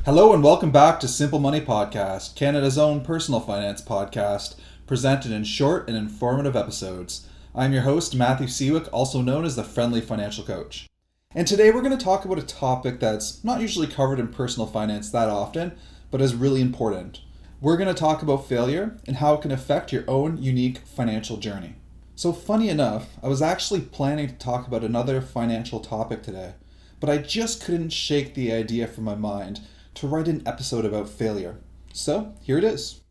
Hello and welcome back to Simple Money Podcast, Canada's own personal finance podcast, presented in short and informative episodes. I'm your host, Matthew Seawick, also known as the Friendly Financial Coach. And today we're going to talk about a topic that's not usually covered in personal finance that often, but is really important. We're going to talk about failure and how it can affect your own unique financial journey. So funny enough, I was actually planning to talk about another financial topic today, but I just couldn't shake the idea from my mind to write an episode about failure. So here it is.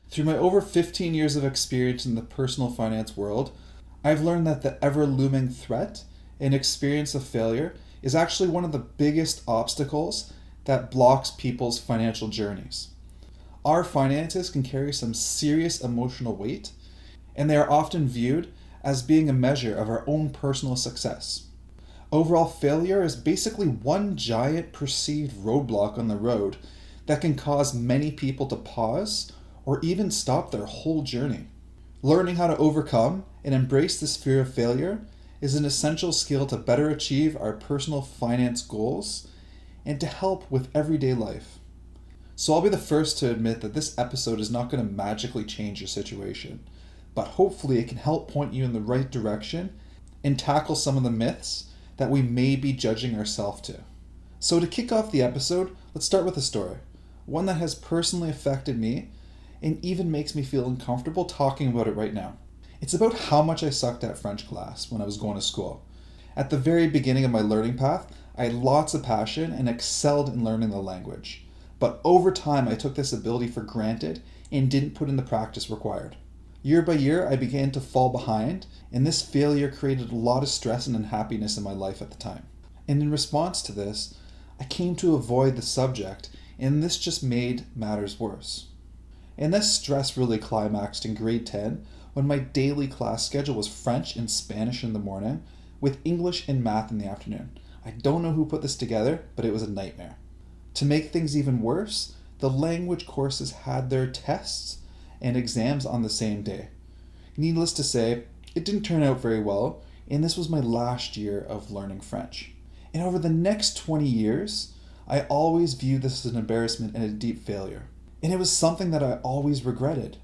Through my over 15 years of experience in the personal finance world, I've learned that the ever-looming threat and experience of failure is actually one of the biggest obstacles that blocks people's financial journeys. Our finances can carry some serious emotional weight, and they are often viewed as being a measure of our own personal success. Overall failure is basically one giant perceived roadblock on the road that can cause many people to pause or even stop their whole journey. Learning how to overcome and embrace this fear of failure is an essential skill to better achieve our personal finance goals and to help with everyday life. So I'll be the first to admit that this episode is not going to magically change your situation, but hopefully it can help point you in the right direction and tackle some of the myths that we may be judging ourselves to. So to kick off the episode, let's start with a story. One that has personally affected me and even makes me feel uncomfortable talking about it right now. It's about how much I sucked at French class when I was going to school. At the very beginning of my learning path, I had lots of passion and excelled in learning the language. But over time, I took this ability for granted and didn't put in the practice required. Year by year, I began to fall behind, and this failure created a lot of stress and unhappiness in my life at the time. And in response to this, I came to avoid the subject, and this just made matters worse. And this stress really climaxed in grade 10 when my daily class schedule was French and Spanish in the morning, with English and math in the afternoon. I don't know who put this together, but it was a nightmare. To make things even worse, the language courses had their tests and exams on the same day. Needless to say, it didn't turn out very well, and this was my last year of learning French. And over the next 20 years, I always viewed this as an embarrassment and a deep failure. And it was something that I always regretted.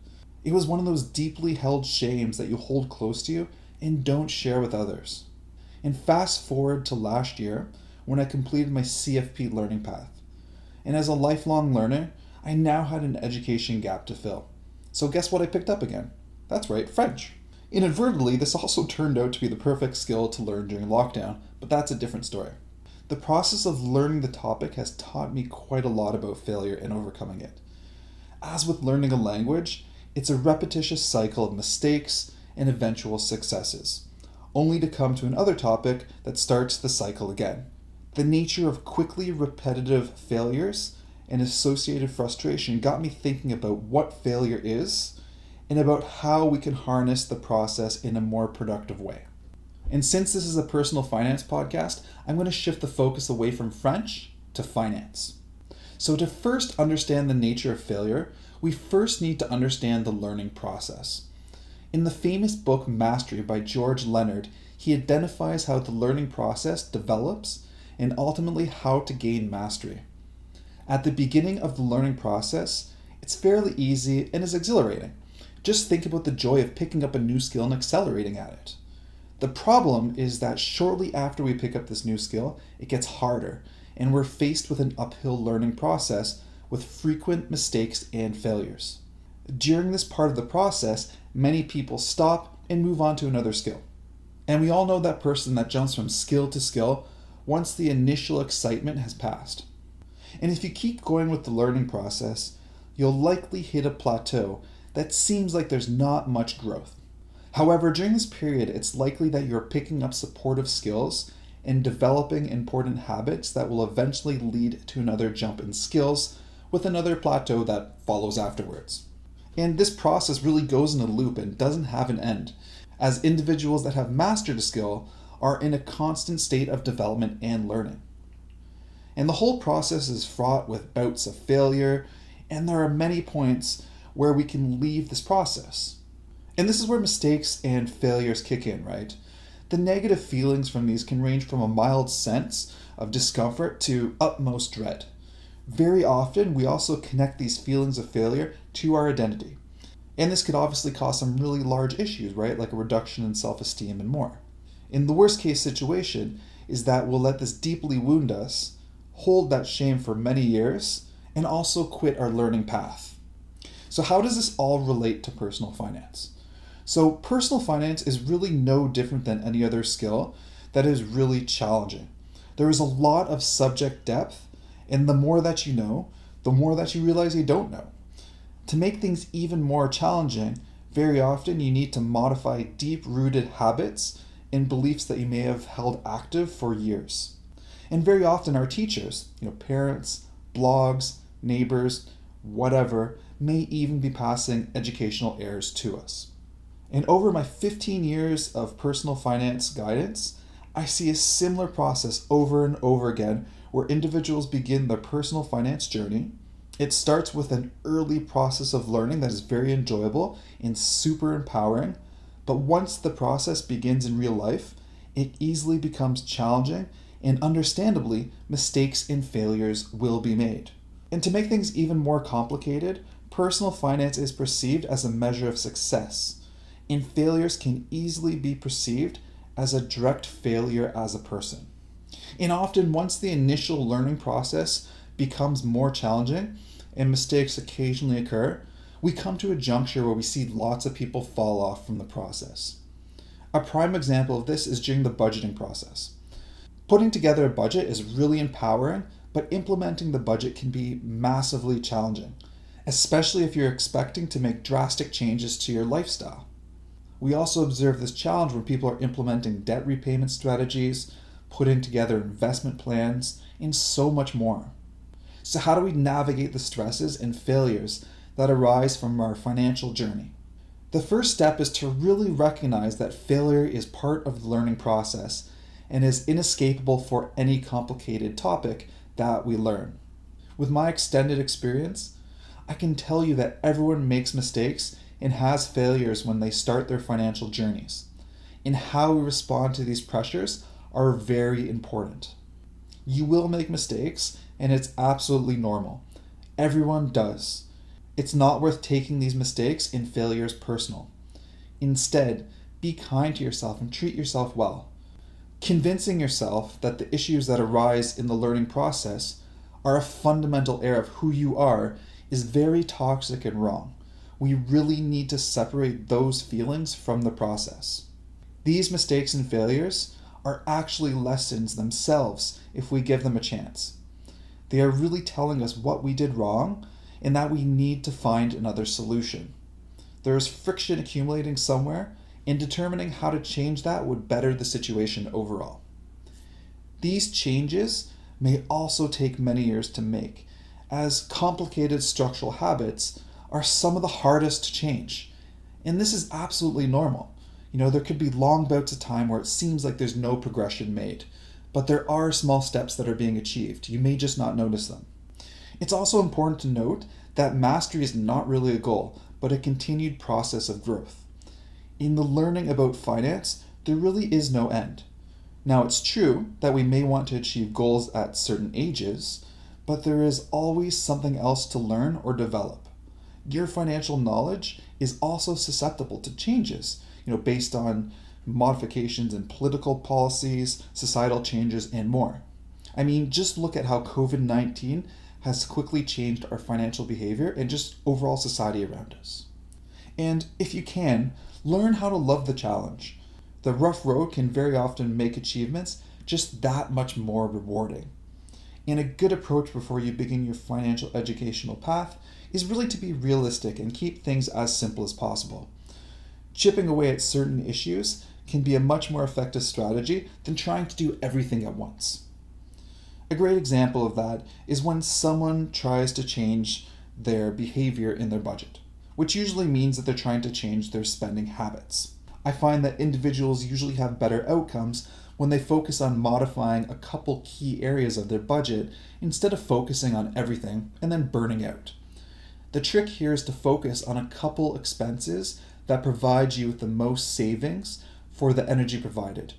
It was one of those deeply held shames that you hold close to you and don't share with others. And fast forward to last year, when I completed my CFP learning path. And as a lifelong learner, I now had an education gap to fill. So guess what I picked up again? That's right, French. Inadvertently, this also turned out to be the perfect skill to learn during lockdown, but that's a different story. The process of learning the topic has taught me quite a lot about failure and overcoming it. As with learning a language, it's a repetitious cycle of mistakes and eventual successes, only to come to another topic that starts the cycle again. The nature of quickly repetitive failures and associated frustration got me thinking about what failure is and about how we can harness the process in a more productive way. And since this is a personal finance podcast, I'm going to shift the focus away from French to finance. So to first understand the nature of failure, we first need to understand the learning process. In the famous book Mastery by George Leonard, he identifies how the learning process develops and ultimately how to gain mastery. At the beginning of the learning process, it's fairly easy and is exhilarating. Just think about the joy of picking up a new skill and accelerating at it. The problem is that shortly after we pick up this new skill, it gets harder, and we're faced with an uphill learning process with frequent mistakes and failures. During this part of the process, many people stop and move on to another skill. And we all know that person that jumps from skill to skill once the initial excitement has passed. And if you keep going with the learning process, you'll likely hit a plateau that seems like there's not much growth. However, during this period, it's likely that you're picking up supportive skills and developing important habits that will eventually lead to another jump in skills with another plateau that follows afterwards. And this process really goes in a loop and doesn't have an end, as individuals that have mastered a skill are in a constant state of development and learning. And the whole process is fraught with bouts of failure, and there are many points where we can leave this process. And this is where mistakes and failures kick in, right? The negative feelings from these can range from a mild sense of discomfort to utmost dread. Very often, we also connect these feelings of failure to our identity. And this could obviously cause some really large issues, right? Like a reduction in self-esteem and more. In the worst case situation is that we'll let this deeply wound us, hold that shame for many years, and also quit our learning path. So how does this all relate to personal finance? So personal finance is really no different than any other skill that is really challenging. There is a lot of subject depth, and the more that you know, the more that you realize you don't know. To make things even more challenging, very often you need to modify deep-rooted habits and beliefs that you may have held active for years. And very often our teachers, parents, blogs, neighbors, whatever, may even be passing educational errors to us. And over my 15 years of personal finance guidance, I see a similar process over and over again where individuals begin their personal finance journey. It starts with an early process of learning that is very enjoyable and super empowering, but once the process begins in real life, it easily becomes challenging, and understandably, mistakes and failures will be made. And to make things even more complicated, personal finance is perceived as a measure of success, and failures can easily be perceived as a direct failure as a person. And often, once the initial learning process becomes more challenging and mistakes occasionally occur, we come to a juncture where we see lots of people fall off from the process. A prime example of this is during the budgeting process. Putting together a budget is really empowering, but implementing the budget can be massively challenging, especially if you're expecting to make drastic changes to your lifestyle. We also observe this challenge when people are implementing debt repayment strategies, putting together investment plans, and so much more. So how do we navigate the stresses and failures that arise from our financial journey? The first step is to really recognize that failure is part of the learning process and is inescapable for any complicated topic that we learn. With my extended experience, I can tell you that everyone makes mistakes and has failures when they start their financial journeys. And how we respond to these pressures are very important. You will make mistakes, and it's absolutely normal. Everyone does. It's not worth taking these mistakes and failures personal. Instead, be kind to yourself and treat yourself well. Convincing yourself that the issues that arise in the learning process are a fundamental area of who you are is very toxic and wrong. We really need to separate those feelings from the process. These mistakes and failures are actually lessons themselves if we give them a chance. They are really telling us what we did wrong and that we need to find another solution. There is friction accumulating somewhere, and determining how to change that would better the situation overall. These changes may also take many years to make, as complicated structural habits are some of the hardest to change. And this is absolutely normal. There could be long bouts of time where it seems like there's no progression made, but there are small steps that are being achieved. You may just not notice them. It's also important to note that mastery is not really a goal, but a continued process of growth. In the learning about finance, there really is no end. Now, it's true that we may want to achieve goals at certain ages, but there is always something else to learn or develop. Your financial knowledge is also susceptible to changes, based on modifications in political policies, societal changes, and more. Just look at how COVID-19 has quickly changed our financial behavior and just overall society around us. And if you can, learn how to love the challenge. The rough road can very often make achievements just that much more rewarding. And a good approach before you begin your financial educational path is really to be realistic and keep things as simple as possible. Chipping away at certain issues can be a much more effective strategy than trying to do everything at once. A great example of that is when someone tries to change their behavior in their budget, which usually means that they're trying to change their spending habits. I find that individuals usually have better outcomes when they focus on modifying a couple key areas of their budget instead of focusing on everything and then burning out. The trick here is to focus on a couple expenses that provide you with the most savings for the energy provided.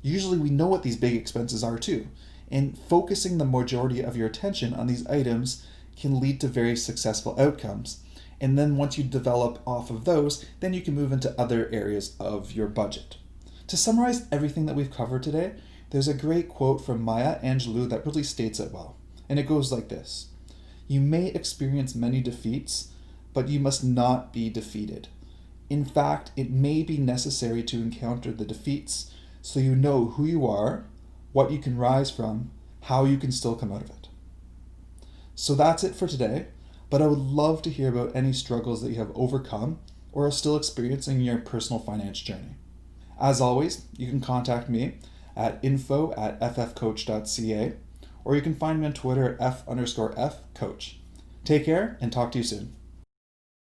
Usually we know what these big expenses are too, And focusing the majority of your attention on these items can lead to very successful outcomes. And then once you develop off of those, then you can move into other areas of your budget. To summarize everything that we've covered today, there's a great quote from Maya Angelou that really states it well. And it goes like this: "You may experience many defeats, but you must not be defeated. In fact, it may be necessary to encounter the defeats so you know who you are, what you can rise from, how you can still come out of it." So that's it for today, but I would love to hear about any struggles that you have overcome or are still experiencing in your personal finance journey. As always, you can contact me at info@ffcoach.ca, or you can find me on Twitter at F_F Coach. Take care and talk to you soon.